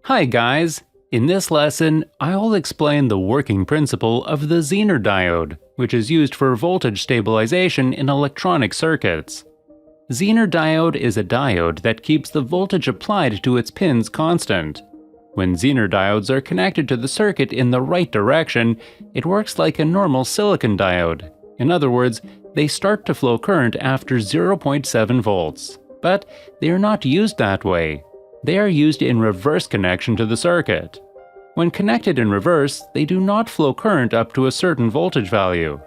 Hi guys! In this lesson, I'll explain the working principle of the Zener diode, which is used for voltage stabilization in electronic circuits. Zener diode is a diode that keeps the voltage applied to its pins constant. When Zener diodes are connected to the circuit in the right direction, it works like a normal silicon diode. In other words, they start to flow current after 0.7 volts. But they are not used that way. They are used in reverse connection to the circuit. When connected in reverse, they do not flow current up to a certain voltage value.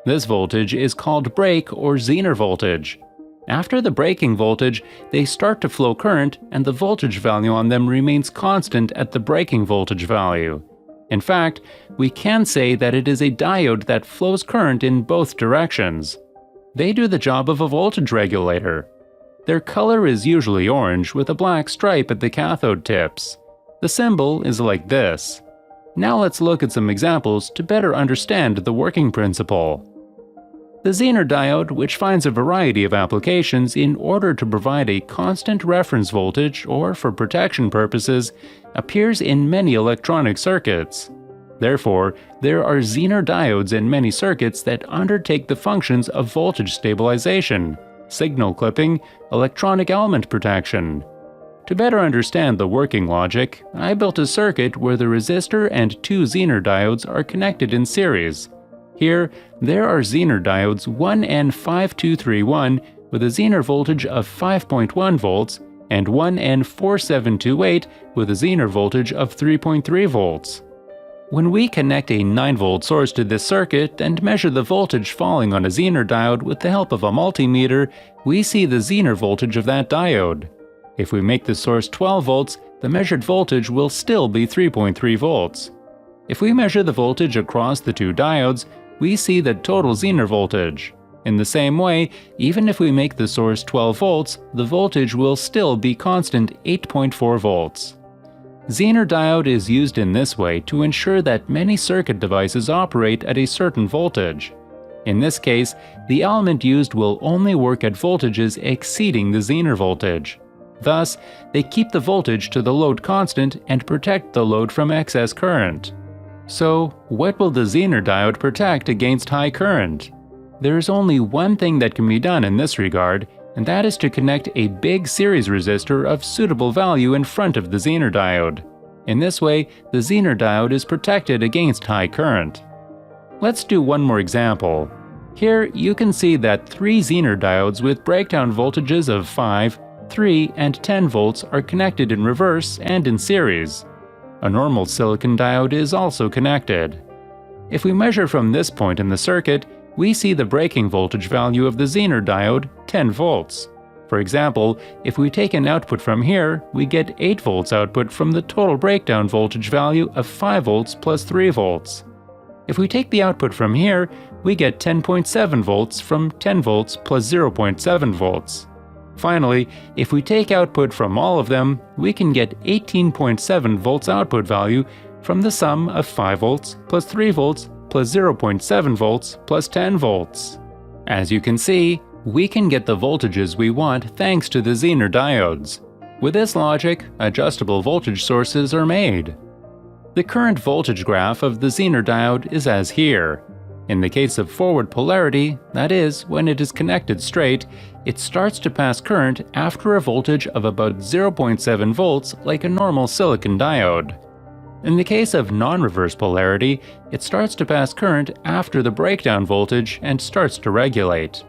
This voltage is called break or Zener voltage. After the breaking voltage, they start to flow current and the voltage value on them remains constant at the breaking voltage value. In fact, we can say that it is a diode that flows current in both directions. They do the job of a voltage regulator. Their color is usually orange with a black stripe at the cathode tips. The symbol is like this. Now let's look at some examples to better understand the working principle. The Zener diode, which finds a variety of applications in order to provide a constant reference voltage or for protection purposes, appears in many electronic circuits. Therefore, there are Zener diodes in many circuits that undertake the functions of voltage stabilization, signal clipping, electronic element protection. To better understand the working logic, I built a circuit where the resistor and two Zener diodes are connected in series. Here, there are Zener diodes 1N5231 with a Zener voltage of 5.1 volts and 1N4728 with a Zener voltage of 3.3 volts. When we connect a 9-volt source to this circuit and measure the voltage falling on a Zener diode with the help of a multimeter, we see the Zener voltage of that diode. If we make the source 12 volts, the measured voltage will still be 3.3 volts. If we measure the voltage across the two diodes, we see the total Zener voltage. In the same way, even if we make the source 12 volts, the voltage will still be constant 8.4 volts. Zener diode is used in this way to ensure that many circuit devices operate at a certain voltage. In this case, the element used will only work at voltages exceeding the Zener voltage. Thus, they keep the voltage to the load constant and protect the load from excess current. So, what will the Zener diode protect against high current? There is only one thing that can be done in this regard, and that is to connect a big series resistor of suitable value in front of the Zener diode. In this way, the Zener diode is protected against high current. Let's do one more example. Here you can see that three Zener diodes with breakdown voltages of 5, 3, and 10 volts are connected in reverse and in series. A normal silicon diode is also connected. If we measure from this point in the circuit, we see the breaking voltage value of the Zener diode, 10 volts. For example, if we take an output from here, we get 8 volts output from the total breakdown voltage value of 5 volts plus 3 volts. If we take the output from here, we get 10.7 volts from 10 volts plus 0.7 volts. Finally, if we take output from all of them, we can get 18.7 volts output value from the sum of 5 volts plus 3 volts plus 0.7 volts plus 10 volts. As you can see, we can get the voltages we want thanks to the Zener diodes. With this logic, adjustable voltage sources are made. The current voltage graph of the Zener diode is as here. In the case of forward polarity, that is, when it is connected straight, it starts to pass current after a voltage of about 0.7 volts like a normal silicon diode. In the case of non-reverse polarity, it starts to pass current after the breakdown voltage and starts to regulate.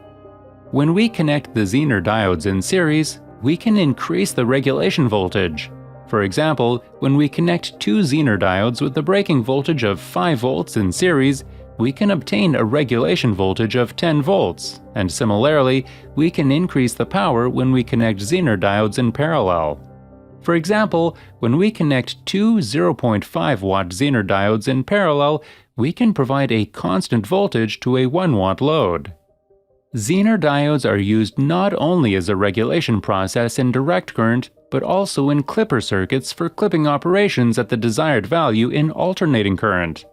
When we connect the Zener diodes in series, we can increase the regulation voltage. For example, when we connect two Zener diodes with the breaking voltage of 5 volts in series, we can obtain a regulation voltage of 10 volts, and similarly, we can increase the power when we connect Zener diodes in parallel. For example, when we connect two 0.5 watt Zener diodes in parallel, we can provide a constant voltage to a 1 watt load. Zener diodes are used not only as a regulation process in direct current, but also in clipper circuits for clipping operations at the desired value in alternating current.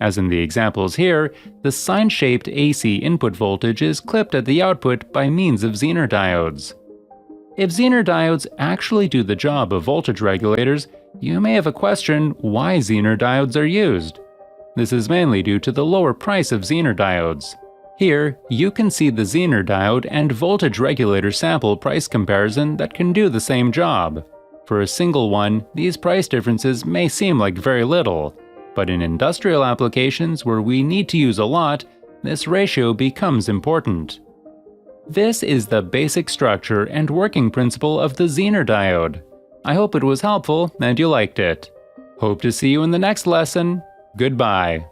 As in the examples here, the sine-shaped AC input voltage is clipped at the output by means of Zener diodes. If Zener diodes actually do the job of voltage regulators, You may have a question why Zener diodes are used. This is mainly due to the lower price of Zener diodes. Here, you can see the Zener diode and voltage regulator sample price comparison that can do the same job. For a single one, these price differences may seem like very little, but in industrial applications where we need to use a lot, this ratio becomes important. This is the basic structure and working principle of the Zener diode. I hope it was helpful and you liked it. Hope to see you in the next lesson. Goodbye.